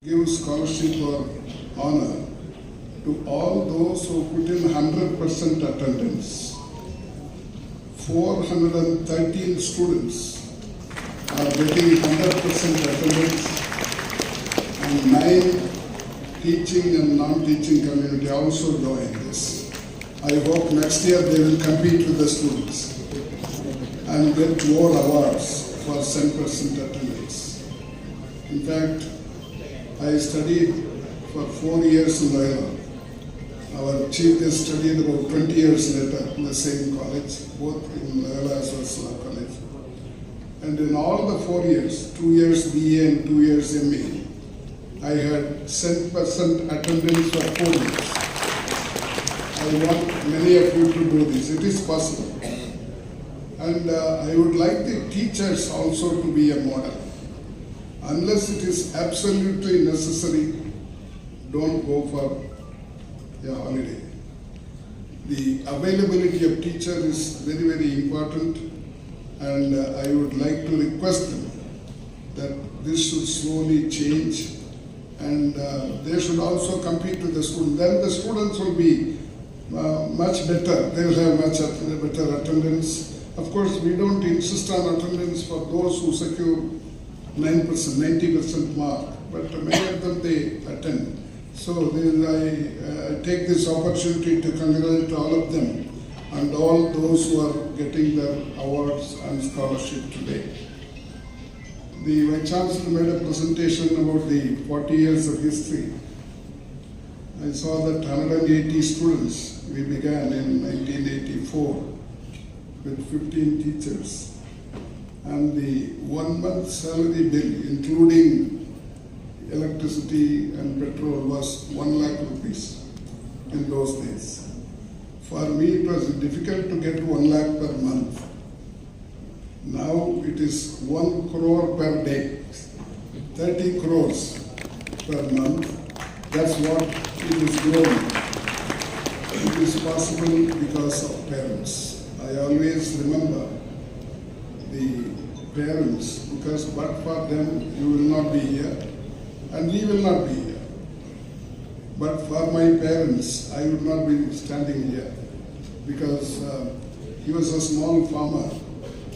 Give scholarship or honor to all those who put in 100% attendance. 413 students are getting 100% attendance, and 9 teaching and non-teaching community also join this. I hope next year they will compete with the students and get more awards for 10% attendance. In fact, I studied for 4 years in Loyola. Our chief guest studied about 20 years later in the same college, both in Loyola as well as Law College. And in all the 4 years, 2 years BA and 2 years MA, I had 10% attendance for 4 years. I want many of you to do this. It is possible. And I would like the teachers also to be a model. Unless it is absolutely necessary, don't go for a holiday. The availability of teacher is very, very important, and I would like to request them that this should slowly change, and they should also compete with the students. Then the students will be much better. They will have much better attendance. Of course, we don't insist on attendance for those who secure 9%, 90% mark, but many of them they attend. So I take this opportunity to congratulate all of them and all those who are getting their awards and scholarship today. The Vice Chancellor made a presentation about the 40 years of history. I saw that 180 students, we began in 1984 with 15 teachers. And the 1 month salary bill, including electricity and petrol, was 1 lakh rupees in those days. For me, it was difficult to get 1 lakh per month. Now it is 1 crore per day, 30 crores per month. That's what it is growing. It is possible because of parents. I always remember the parents, because but for them you will not be here and we will not be here. But for my parents, I would not be standing here, because he was a small farmer,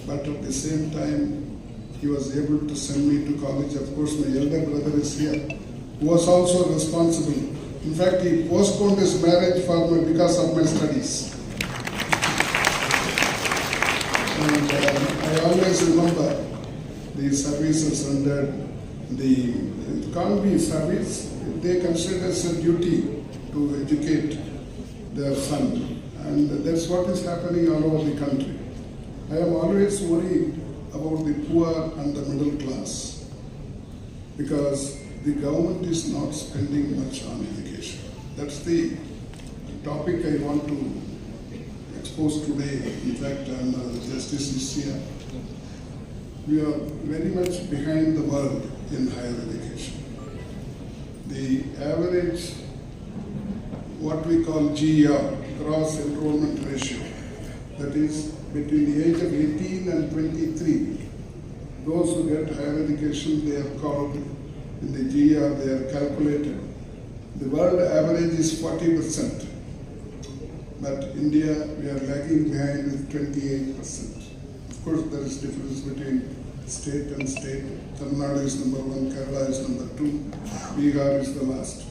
but at the same time he was able to send me to college. Of course, my elder brother is here, who was also responsible. In fact, he postponed his marriage for me because of my studies. And I always remember the services rendered. It can't be service, they consider it as a duty to educate their son. And that's what is happening all over the country. I am always worried about the poor and the middle class, because the government is not spending much on education. That's the topic I want to expose today. In fact, Justice is here. We are very much behind the world in higher education. The average, what we call GER, gross enrollment ratio, that is between the age of 18 and 23, those who get higher education, they are called in the GER, they are calculated. The world average is 40%, but India, we are lagging behind with 28%. Of course, there is difference between state and state. Tamil Nadu is number 1, Kerala is number 2, Bihar is the last.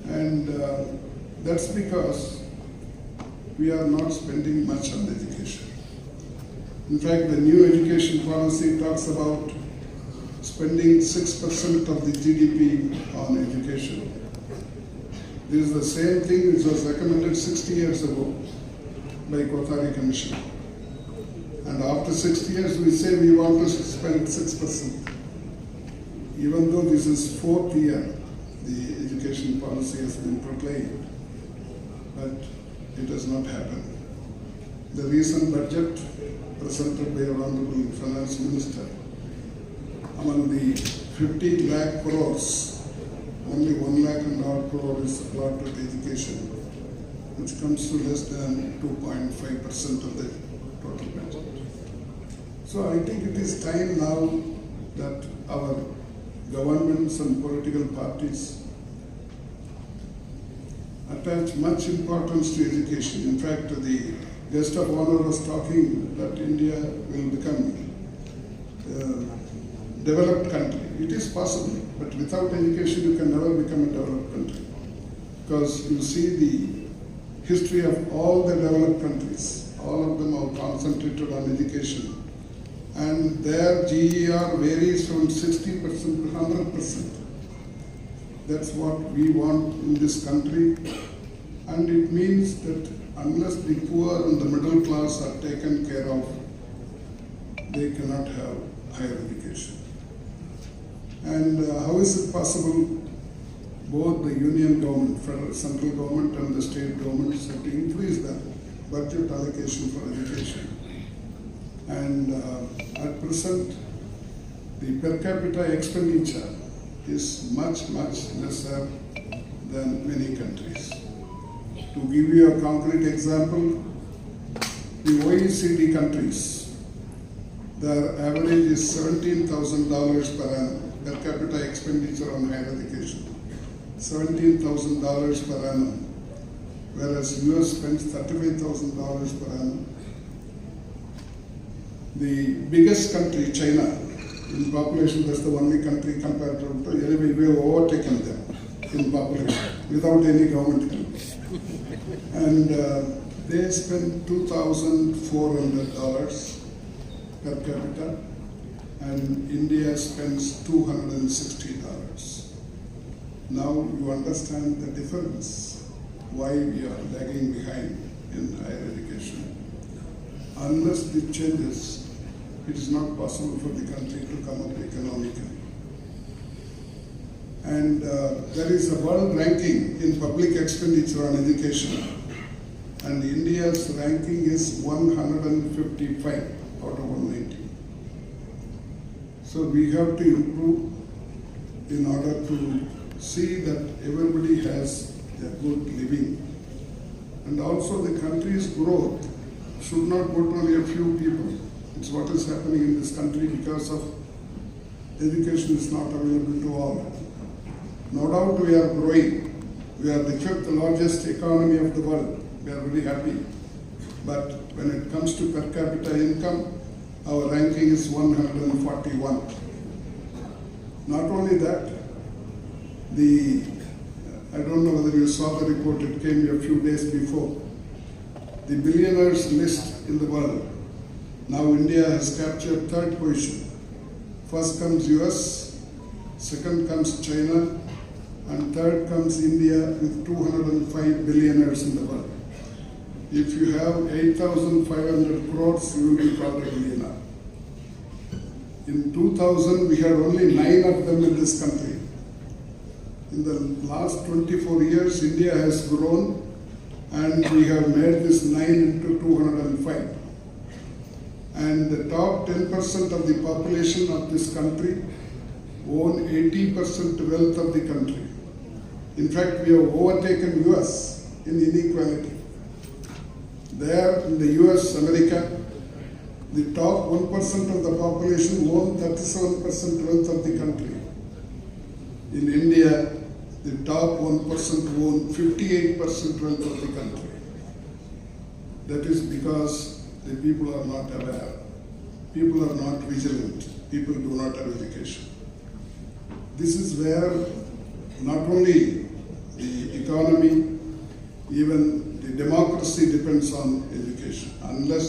And that's because we are not spending much on education. In fact, the new education policy talks about spending 6% of the GDP on education. This is the same thing which was recommended 60 years ago by Kothari Commission. And after 60 years, we say we want to spend 6%. Even though this is 4th year, the education policy has been proclaimed, but it has not happened. The recent budget presented by our Honorable Finance Minister, among the 15 lakh crores, only 1 lakh and odd crore is allotted to education, which comes to less than 2.5% of the total budget. So I think it is time now that our governments and political parties attach much importance to education. In fact, the guest of honor was talking that India will become a developed country. It is possible, but without education you can never become a developed country. Because you see the history of all the developed countries, all of them are concentrated on education. And their GER varies from 60% to 100%. That's what we want in this country. And it means that unless the poor and the middle class are taken care of, they cannot have higher education. And how is it possible? Both the union government, federal, central government and the state governments have to increase the budget allocation for education. And at present, the per capita expenditure is much, much lesser than many countries. To give you a concrete example, the OECD countries, their average is $17,000 per annum, per capita expenditure on higher education. $17,000 per annum, whereas US spends $35,000 per annum. The biggest country, China, in population, that's the only country compared to, anyway, we have overtaken them in population without any government help. And they spend $2,400 per capita, and India spends $260. Now you understand the difference, why we are lagging behind in higher education. Unless the changes, it is not possible for the country to come up economically. And there is a world ranking in public expenditure on education, and India's ranking is 155 out of 190. So we have to improve in order to see that everybody has a good living. And also the country's growth should not go to only a few people. It's what is happening in this country because of education is not available to all. No doubt we are growing. We are the 5th largest economy of the world. We are very happy. But when it comes to per capita income, our ranking is 141. Not only that, I don't know whether you saw the report, it came a few days before. The billionaires list in the world. Now India has captured 3rd position. First comes US, second comes China, and third comes India with 205 billionaires in the world. If you have 8,500 crores, you will be called a billionaire. In 2000, we had only 9 of them in this country. In the last 24 years, India has grown, and we have made this 9 into 205. And the top 10% of the population of this country own 80% wealth of the country. In fact, we have overtaken US in inequality. There in the US, America, the top 1% of the population own 37% wealth of the country. In India, the top 1% own 58% wealth of the country. That is because the people are not aware. People are not vigilant. People do not have education. This is where not only the economy, even the democracy depends on education. Unless